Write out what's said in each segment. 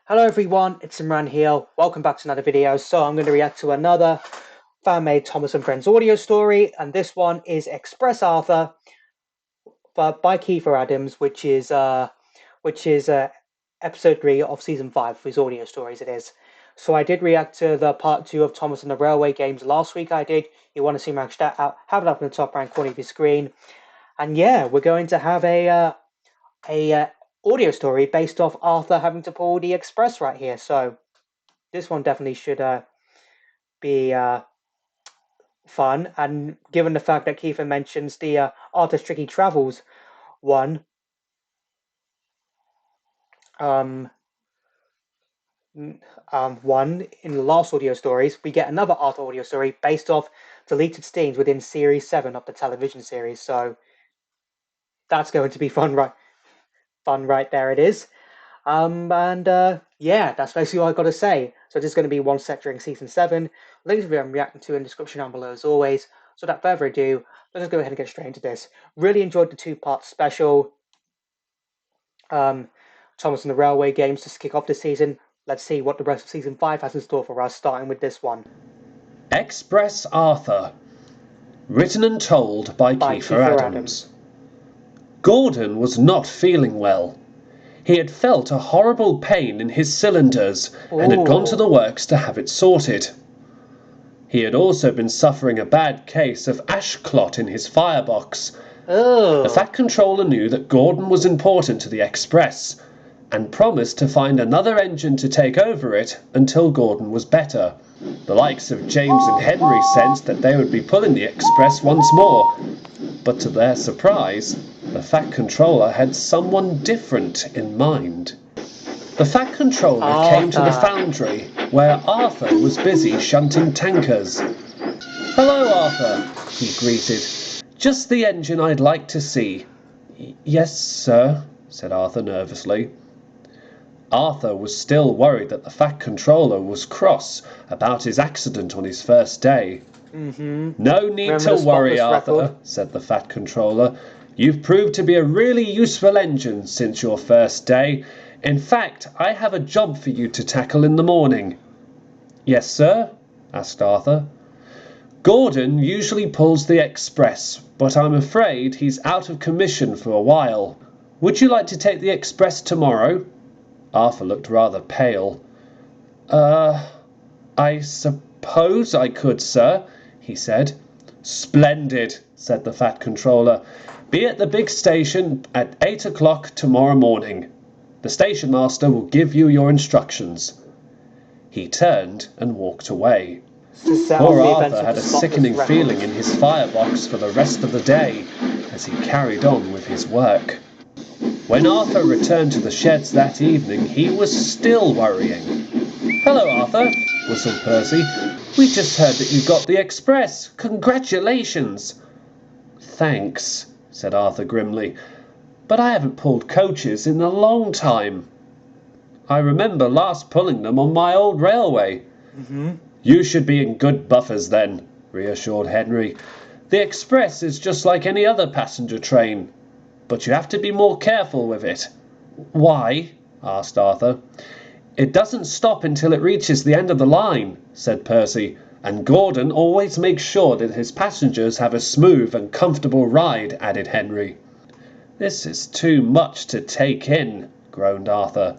Hello everyone, it's Imran here. Welcome back to another video. So I'm going to react to another fan-made Thomas and Friends audio story, and this one is Express Arthur by Kiefer Adams, which is episode 3 of season 5 of his audio stories. It is. So I did react to the part 2 of Thomas and the Railway Games last week. I did. You want to see my that out? Have it up in the top right corner of your screen. And yeah, we're going to have a audio story based off Arthur having to pull the express right here. So this one definitely should be fun. And given the fact that Kiefer mentions the Arthur's Tricky Travels one, um, one in the last audio stories, we get another Arthur audio story based off deleted scenes within Series 7 of the television series. So that's going to be fun, right? Fun, right there. It is. Yeah, that's basically all I got to say. So this is going to be one set during season 7. Links to I'm reacting to in the description down below as always. So without further ado, let's just go ahead and get straight into this. Really enjoyed the two-part special. Thomas and the Railway Games just to kick off this season. Let's see what the rest of season 5 has in store for us, starting with this one. Express Arthur. Written and told by Kiefer Adams. Gordon was not feeling well. He had felt a horrible pain in his cylinders and had gone to the works to have it sorted. He had also been suffering a bad case of ash clot in his firebox. The Fat Controller knew that Gordon was important to the Express and promised to find another engine to take over it until Gordon was better. The likes of James and Henry sensed that they would be pulling the Express once more, but to their surprise, the Fat Controller had someone different in mind. The Fat Controller came to the foundry, where Arthur was busy shunting tankers. "Hello, Arthur," he greeted. "Just the engine I'd like to see." "Yes, sir," said Arthur nervously. Arthur was still worried that the Fat Controller was cross about his accident on his first day. "No need to worry, Arthur," said the Fat Controller. "You've proved to be a really useful engine since your first day. In fact, I have a job for you to tackle in the morning." "Yes, sir?" asked Arthur. "Gordon usually pulls the Express, but I'm afraid he's out of commission for a while. Would you like to take the Express tomorrow?" Arthur looked rather pale. I suppose I could, sir," he said. "Splendid," said the Fat Controller. "Be at the big station at 8 o'clock tomorrow morning. The station master will give you your instructions." He turned and walked away. Poor Arthur had a sickening feeling in his firebox for the rest of the day as he carried on with his work. When Arthur returned to the sheds that evening, he was still worrying. "Hello, Arthur," whistled Percy. "We just heard that you got the Express. Congratulations!" "Thanks," said Arthur grimly, "but I haven't pulled coaches in a long time. I remember last pulling them on my old railway." "You should be in good buffers then," reassured Henry. "The Express is just like any other passenger train, but you have to be more careful with it." "Why?" asked Arthur. "It doesn't stop until it reaches the end of the line," said Percy, "and Gordon always makes sure that his passengers have a smooth and comfortable ride," added Henry. "This is too much to take in," groaned Arthur.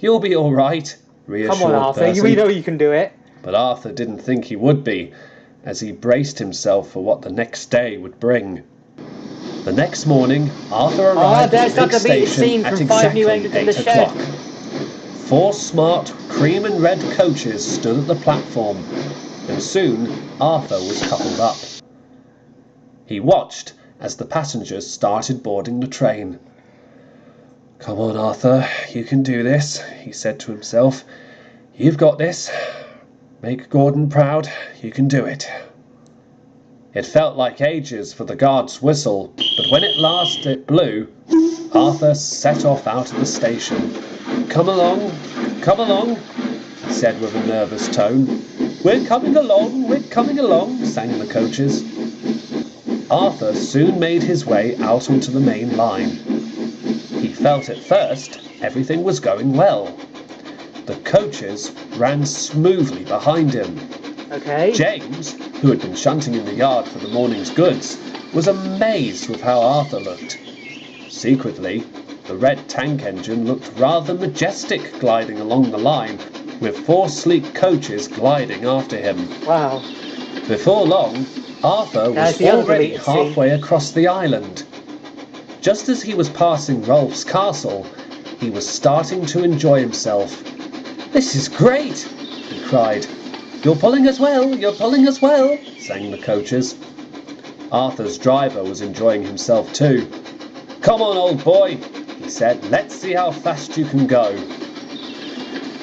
"You'll be all right," reassured Percy. "Come on, Arthur, you know you can do it." But Arthur didn't think he would be, as he braced himself for what the next day would bring. The next morning, Arthur arrived at the big station at exactly 8 o'clock. 4 smart cream and red coaches stood at the platform, and soon Arthur was coupled up. He watched as the passengers started boarding the train. "Come on, Arthur, you can do this," he said to himself. "You've got this. Make Gordon proud. You can do it." It felt like ages for the guard's whistle, but when at last it blew, Arthur set off out of the station. Come along," he said with a nervous tone. We're coming along," sang the coaches. Arthur soon made his way out onto the main line. He felt at first everything was going well. The coaches ran smoothly behind him. Okay. James, who had been shunting in the yard for the morning's goods, was amazed with how Arthur looked. Secretly, the red tank engine looked rather majestic gliding along the line, with 4 sleek coaches gliding after him. Wow. Before long, Arthur There's was the other already deleted scene. halfway across the island. Just as he was passing Rolf's castle, he was starting to enjoy himself. "This is great!" he cried. "You're pulling us well, you're pulling us well," sang the coaches. Arthur's driver was enjoying himself too. "Come on, old boy," he said. "Let's see how fast you can go."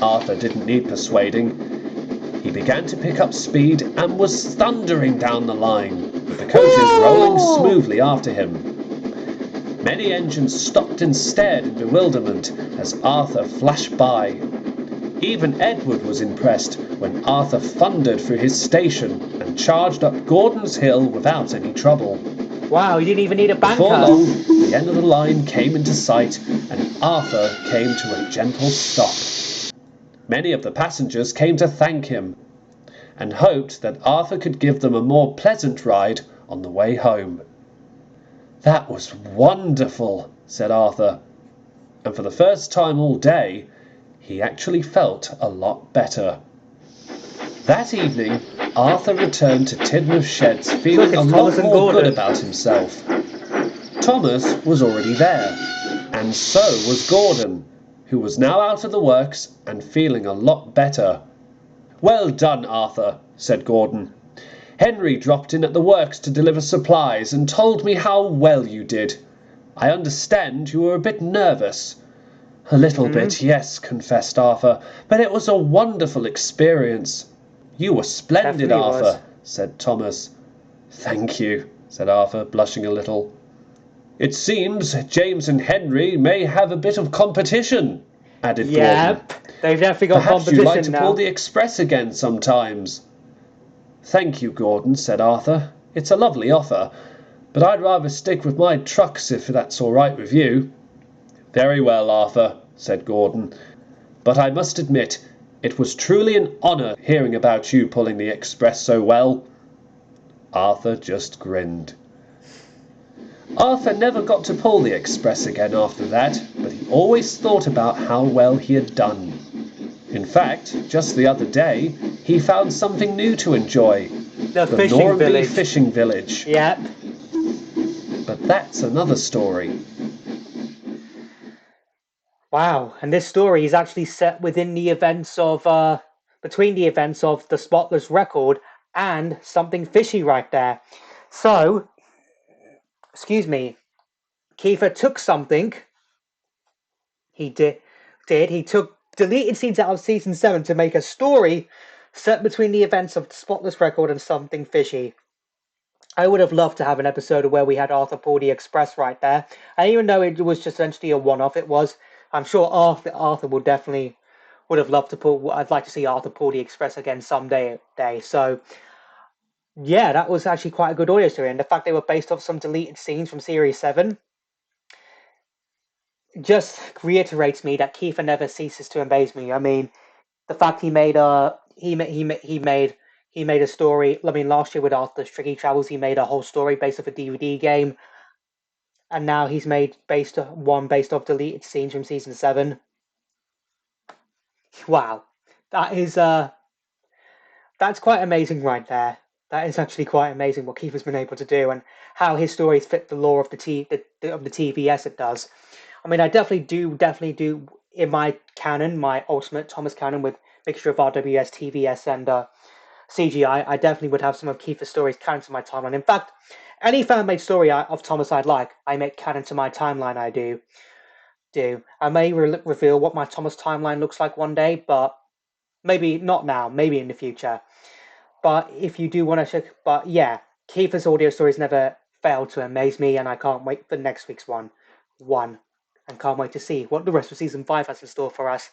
Arthur didn't need persuading. He began to pick up speed and was thundering down the line, with the coaches rolling smoothly after him. Many engines stopped and stared in bewilderment as Arthur flashed by. Even Edward was impressed when Arthur thundered through his station and charged up Gordon's Hill without any trouble. Wow, he didn't even need a banker. Before long, the end of the line came into sight and Arthur came to a gentle stop. Many of the passengers came to thank him and hoped that Arthur could give them a more pleasant ride on the way home. "That was wonderful," said Arthur, and for the first time all day, he actually felt a lot better. That evening, Arthur returned to Tidmouth Sheds feeling a lot more good about himself. Thomas was already there, and so was Gordon, who was now out of the works and feeling a lot better. "Well done, Arthur," said Gordon. "Henry dropped in at the works to deliver supplies and told me how well you did. I understand you were a bit nervous." "A little bit, yes," confessed Arthur, "but it was a wonderful experience." "You were splendid, Arthur," said Thomas. "Thank you," said Arthur, blushing a little. "It seems James and Henry may have a bit of competition," added Gordon. Yep, they've definitely got "Perhaps competition now. you'd like to pull the express again sometimes." "Thank you, Gordon," said Arthur. "It's a lovely offer, but I'd rather stick with my trucks if that's all right with you." "Very well, Arthur," said Gordon, "but I must admit it was truly an honour hearing about you pulling the express so well." Arthur just grinned. Arthur never got to pull the express again after that, but he always thought about how well he had done. In fact, just the other day, he found something new to enjoy. The fishing village. Fishing Village. Yep. But that's another story. Wow, and this story is actually set within the events of, between the events of the Spotless Record and Something Fishy right there. So, excuse me, Kiefer took something. He he took deleted scenes out of season 7 to make a story set between the events of the Spotless Record and Something Fishy. I would have loved to have an episode where we had Arthur pull the express right there. And even though it was just essentially a one-off, I'm sure Arthur would have loved to pull. I'd like to see Arthur pull the express again someday. So yeah, that was actually quite a good audio story, and the fact they were based off some deleted scenes from series 7 just reiterates me that Kiefer never ceases to amaze me. I mean, the fact he made a story. I mean, last year with Arthur's Tricky Travels, he made a whole story based off a DVD game, and now he's made based off deleted scenes from season 7. Wow, that is that's quite amazing right there. That is actually quite amazing what Kiefer's been able to do and how his stories fit the lore of the TVS it does. I mean, I definitely do in my canon, my ultimate Thomas canon with mixture of RWS, TVS, and CGI. I definitely would have some of Kiefer's stories canon to my timeline. In fact, any fan-made story of Thomas I'd like, I make canon to my timeline. I do. I may reveal what my Thomas timeline looks like one day, but maybe not now. Maybe in the future. But if you do want to check, but yeah, Kiefer's audio stories never fail to amaze me, and I can't wait for next week's one, and can't wait to see what the rest of season 5 has in store for us.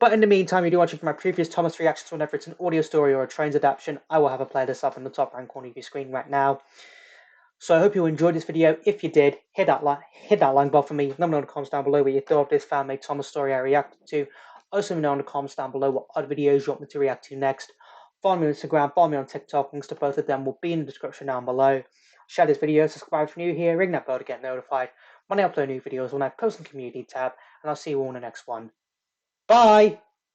But in the meantime, if you do want to check my previous Thomas reactions whenever it's an audio story or a Trains adaptation, I will have a playlist up in the top right corner of your screen right now. So I hope you enjoyed this video. If you did, hit that like button for me. Let me know in the comments down below what you thought of this fan-made Thomas story I reacted to. Also, let me know in the comments down below what other videos you want me to react to next. Follow me on Instagram, follow me on TikTok. Links to both of them will be in the description down below. Share this video, subscribe if you're new here, ring that bell to get notified when I upload new videos, when I post in the community tab, and I'll see you all in the next one. Bye!